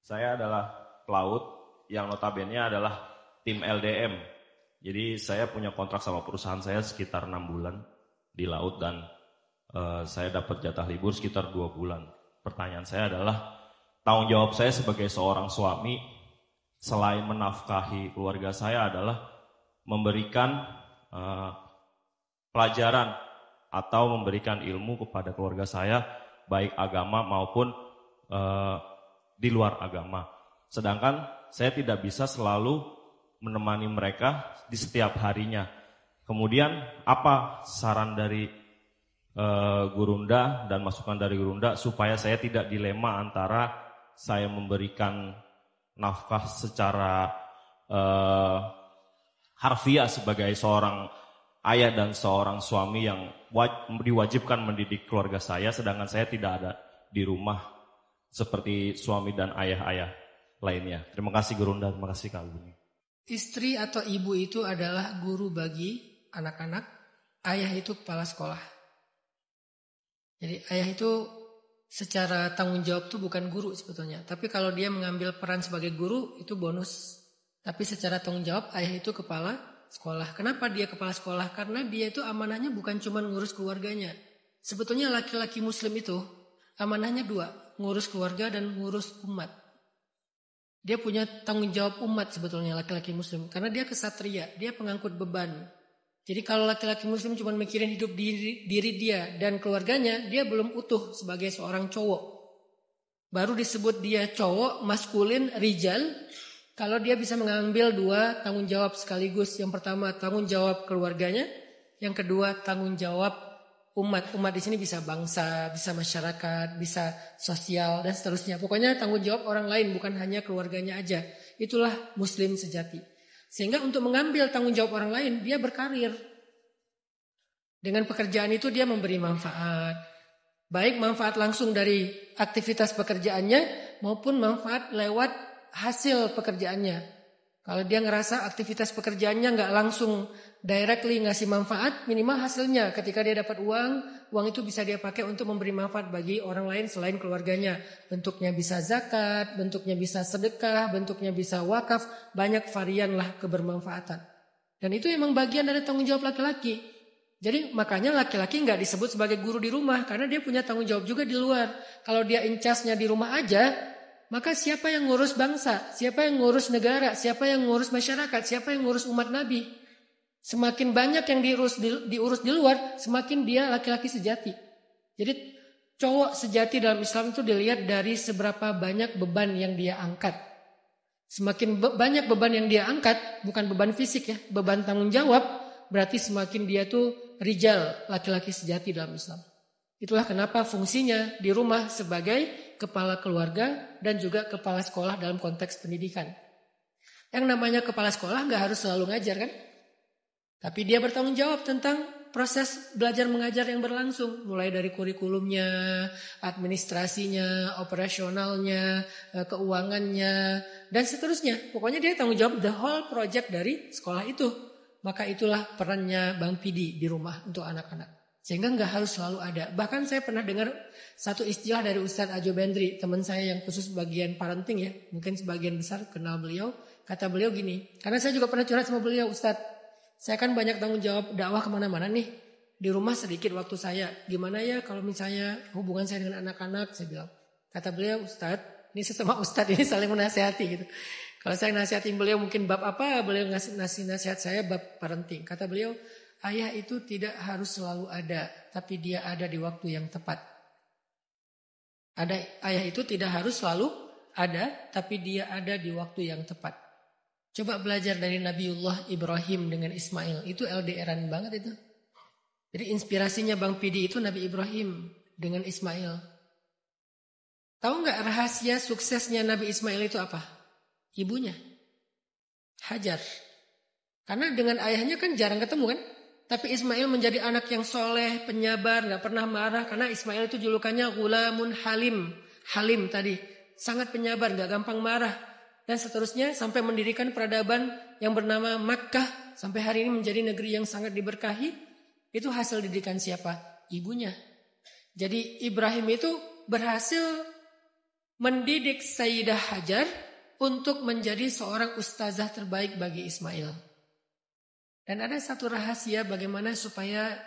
Saya adalah pelaut yang notabene adalah tim LDM. Jadi saya punya kontrak sama perusahaan saya sekitar 6 bulan di laut dan saya dapat jatah libur sekitar 2 bulan. Pertanyaan saya adalah, tanggung jawab saya sebagai seorang suami selain menafkahi keluarga saya adalah memberikan pelajaran atau memberikan ilmu kepada keluarga saya, baik agama maupun di luar agama. Sedangkan saya tidak bisa selalu menemani mereka di setiap harinya. Kemudian apa saran dari Gurunda dan masukan dari Gurunda supaya saya tidak dilema antara saya memberikan nafkah secara harfiah sebagai seorang ayah dan seorang suami yang diwajibkan mendidik keluarga saya, sedangkan saya tidak ada di rumah seperti suami dan ayah-ayah lainnya. Terima kasih Gurunda, terima kasih Kak Aguni. Istri atau ibu itu adalah guru bagi anak-anak, ayah itu kepala sekolah. Jadi ayah itu secara tanggung jawab itu bukan guru sebetulnya. Tapi kalau dia mengambil peran sebagai guru itu bonus. Tapi secara tanggung jawab ayah itu kepala sekolah. Kenapa dia kepala sekolah? Karena dia itu amanahnya bukan cuma ngurus keluarganya. Sebetulnya laki-laki muslim itu amanahnya 2. Ngurus keluarga dan ngurus umat. Dia punya tanggung jawab umat sebetulnya laki-laki muslim. Karena dia kesatria, dia pengangkut beban. Jadi kalau laki-laki muslim cuma mikirin hidup diri dia dan keluarganya, dia belum utuh sebagai seorang cowok. Baru disebut dia cowok, maskulin, rijal. Kalau dia bisa mengambil 2 tanggung jawab sekaligus. Yang pertama tanggung jawab keluarganya. Yang kedua tanggung jawab umat. Umat di sini bisa bangsa, bisa masyarakat, bisa sosial dan seterusnya. Pokoknya tanggung jawab orang lain bukan hanya keluarganya aja. Itulah muslim sejati. Sehingga untuk mengambil tanggung jawab orang lain, dia berkarir. Dengan pekerjaan itu dia memberi manfaat. Baik manfaat langsung dari aktivitas pekerjaannya maupun manfaat lewat hasil pekerjaannya. Kalau dia ngerasa aktivitas pekerjaannya nggak langsung directly ngasih manfaat, minimal hasilnya ketika dia dapat uang itu bisa dia pakai untuk memberi manfaat bagi orang lain selain keluarganya. Bentuknya bisa zakat, bentuknya bisa sedekah, bentuknya bisa wakaf, banyak varian lah kebermanfaatan. Dan itu emang bagian dari tanggung jawab laki-laki. Jadi makanya laki-laki nggak disebut sebagai guru di rumah karena dia punya tanggung jawab juga di luar. Kalau dia incasnya di rumah aja, maka siapa yang ngurus bangsa, siapa yang ngurus negara, siapa yang ngurus masyarakat, siapa yang ngurus umat Nabi. Semakin banyak yang diurus di luar, semakin dia laki-laki sejati. Jadi cowok sejati dalam Islam itu dilihat dari seberapa banyak beban yang dia angkat. Semakin banyak beban yang dia angkat, bukan beban fisik ya, beban tanggung jawab, berarti semakin dia tuh rijal, laki-laki sejati dalam Islam. Itulah kenapa fungsinya di rumah sebagai kepala keluarga dan juga kepala sekolah dalam konteks pendidikan. Yang namanya kepala sekolah gak harus selalu ngajar kan? Tapi dia bertanggung jawab tentang proses belajar mengajar yang berlangsung. Mulai dari kurikulumnya, administrasinya, operasionalnya, keuangannya, dan seterusnya. Pokoknya dia tanggung jawab the whole project dari sekolah itu. Maka itulah perannya Bang Pidi di rumah untuk anak-anak. Sehingga gak harus selalu ada. Bahkan saya pernah dengar satu istilah dari Ustadz Ajo Bendri, teman saya yang khusus bagian parenting ya. Mungkin sebagian besar kenal beliau. Kata beliau gini, karena saya juga pernah curhat sama beliau, Ustadz. Saya kan banyak tanggung jawab dakwah kemana-mana nih. Di rumah sedikit waktu saya. Gimana ya kalau misalnya hubungan saya dengan anak-anak, saya bilang. Kata beliau, Ustadz, ini sesama Ustadz ini saling menasihati gitu. Kalau saya nasihatin beliau mungkin bab apa, beliau ngasih nasihat saya bab parenting. Kata beliau, ayah itu tidak harus selalu ada, tapi dia ada di waktu yang tepat. Ayah itu tidak harus selalu ada, tapi dia ada di waktu yang tepat. Coba belajar dari Nabiullah Ibrahim dengan Ismail. Itu LDRan banget itu. Jadi inspirasinya Bang Pidi itu Nabi Ibrahim dengan Ismail. Tahu nggak rahasia suksesnya Nabi Ismail itu apa? Ibunya. Hajar. Karena dengan ayahnya kan jarang ketemu kan. Tapi Ismail menjadi anak yang soleh, penyabar, gak pernah marah. Karena Ismail itu julukannya Ghulamun Halim. Halim tadi. Sangat penyabar, gak gampang marah. Dan seterusnya sampai mendirikan peradaban yang bernama Makkah. Sampai hari ini menjadi negeri yang sangat diberkahi. Itu hasil didikan siapa? Ibunya. Jadi Ibrahim itu berhasil mendidik Sayyidah Hajar untuk menjadi seorang ustazah terbaik bagi Ismail. Dan ada satu rahasia bagaimana supaya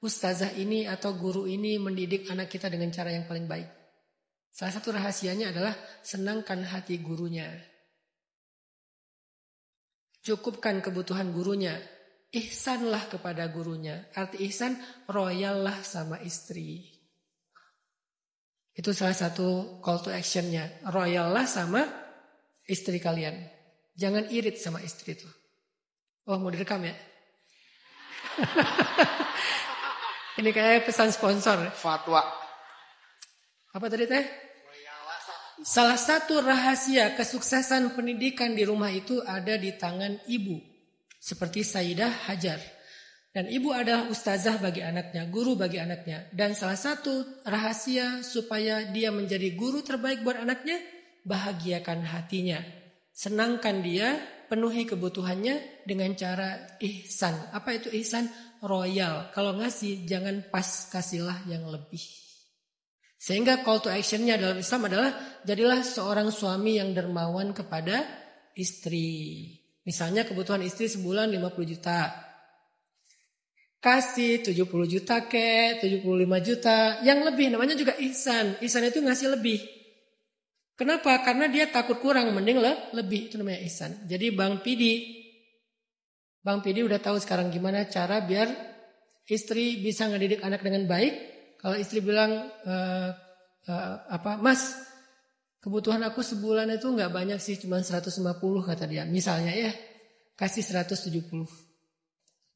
ustazah ini atau guru ini mendidik anak kita dengan cara yang paling baik. Salah satu rahasianya adalah senangkan hati gurunya. Cukupkan kebutuhan gurunya. Ihsanlah kepada gurunya. Arti ihsan, royallah sama istri. Itu salah satu call to actionnya. Royallah sama istri kalian. Jangan irit sama istri itu. Oh, mau direkam ya? Ini kayak pesan sponsor. Fatwa. Apa tadi teh? Salah satu rahasia kesuksesan pendidikan di rumah itu ada di tangan ibu. Seperti Sayyidah Hajar. Dan ibu adalah ustazah bagi anaknya, guru bagi anaknya. Dan salah satu rahasia supaya dia menjadi guru terbaik buat anaknya, bahagiakan hatinya. Senangkan dia, penuhi kebutuhannya dengan cara ihsan. Apa itu ihsan? Royal. Kalau ngasih, jangan pas, kasihlah yang lebih. Sehingga call to actionnya dalam Islam adalah jadilah seorang suami yang dermawan kepada istri. Misalnya kebutuhan istri sebulan 50 juta. Kasih 70 juta 75 juta. Yang lebih namanya juga ihsan. Ihsan itu ngasih lebih. Kenapa? Karena dia takut kurang, mending lebih. Itu namanya ihsan. Jadi Bang Pidi udah tahu sekarang gimana cara biar istri bisa ngedidik anak dengan baik. Kalau istri bilang, Mas, kebutuhan aku sebulan itu nggak banyak sih, cuma 150 kata dia. Misalnya ya, kasih 170.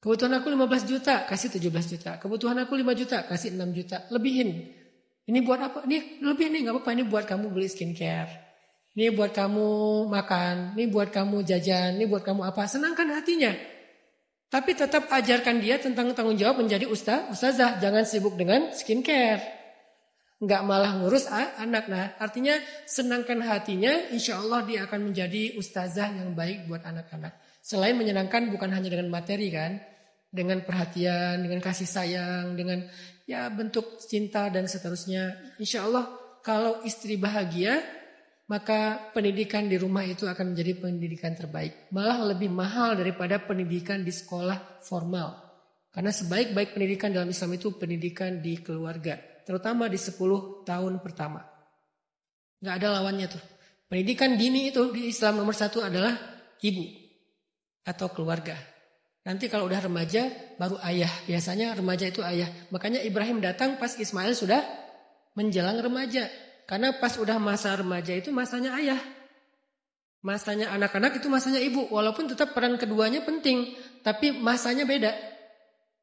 Kebutuhan aku 15 juta, kasih 17 juta. Kebutuhan aku 5 juta, kasih 6 juta. Lebihin. Ini buat apa? Ini lebih nih, nggak apa-apa. Ini buat kamu beli skincare. Ini buat kamu makan. Ini buat kamu jajan. Ini buat kamu apa? Senangkan hatinya. Tapi tetap ajarkan dia tentang tanggung jawab menjadi ustazah. Jangan sibuk dengan skincare. Enggak malah ngurus anak. Nah, artinya senangkan hatinya. Insya Allah dia akan menjadi ustazah yang baik buat anak-anak. Selain menyenangkan bukan hanya dengan materi kan. Dengan perhatian, dengan kasih sayang, dengan ya bentuk cinta dan seterusnya. Insya Allah kalau istri bahagia, maka pendidikan di rumah itu akan menjadi pendidikan terbaik. Malah lebih mahal daripada pendidikan di sekolah formal. Karena sebaik-baik pendidikan dalam Islam itu pendidikan di keluarga. Terutama di 10 tahun pertama. Gak ada lawannya tuh. Pendidikan dini itu di Islam nomor 1 adalah ibu atau keluarga. Nanti kalau udah remaja baru ayah. Biasanya remaja itu ayah. Makanya Ibrahim datang pas Ismail sudah menjelang remaja. Karena pas udah masa remaja itu masanya ayah. Masanya anak-anak itu masanya ibu. Walaupun tetap peran keduanya penting. Tapi masanya beda.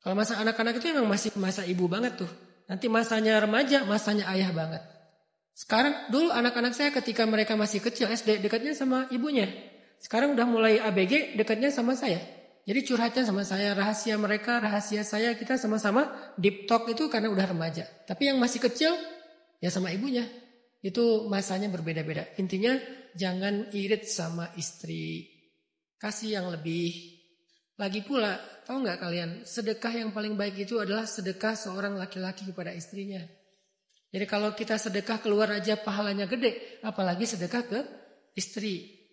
Kalau masa anak-anak itu emang masih masa ibu banget tuh. Nanti masanya remaja, masanya ayah banget. Sekarang dulu anak-anak saya ketika mereka masih kecil SD dekatnya sama ibunya. Sekarang udah mulai ABG dekatnya sama saya. Jadi curhatnya sama saya, rahasia mereka, rahasia saya, kita sama-sama deep talk itu karena udah remaja. Tapi yang masih kecil ya sama ibunya. Itu masanya berbeda-beda. Intinya jangan irit sama istri. Kasih yang lebih. Lagi pula, tahu nggak kalian? Sedekah yang paling baik itu adalah sedekah seorang laki-laki kepada istrinya. Jadi kalau kita sedekah keluar aja pahalanya gede. Apalagi sedekah ke istri.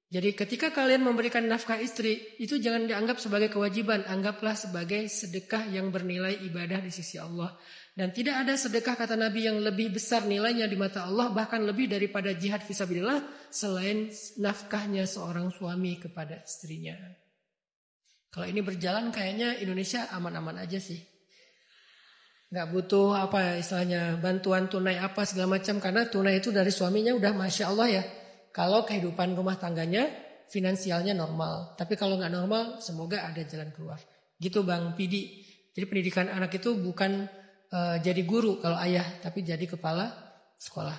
Jadi ketika kalian memberikan nafkah istri, itu jangan dianggap sebagai kewajiban. Anggaplah sebagai sedekah yang bernilai ibadah di sisi Allah. Dan tidak ada sedekah kata Nabi yang lebih besar nilainya di mata Allah. Bahkan lebih daripada jihad fisabilillah. Selain nafkahnya seorang suami kepada istrinya. Kalau ini berjalan kayaknya Indonesia aman-aman aja sih. Gak butuh apa istilahnya bantuan tunai apa segala macam. Karena tunai itu dari suaminya udah Masya Allah ya. Kalau kehidupan rumah tangganya finansialnya normal. Tapi kalau gak normal semoga ada jalan keluar. Gitu Bang Pidi. Jadi pendidikan anak itu bukan jadi guru kalau ayah, tapi jadi kepala sekolah.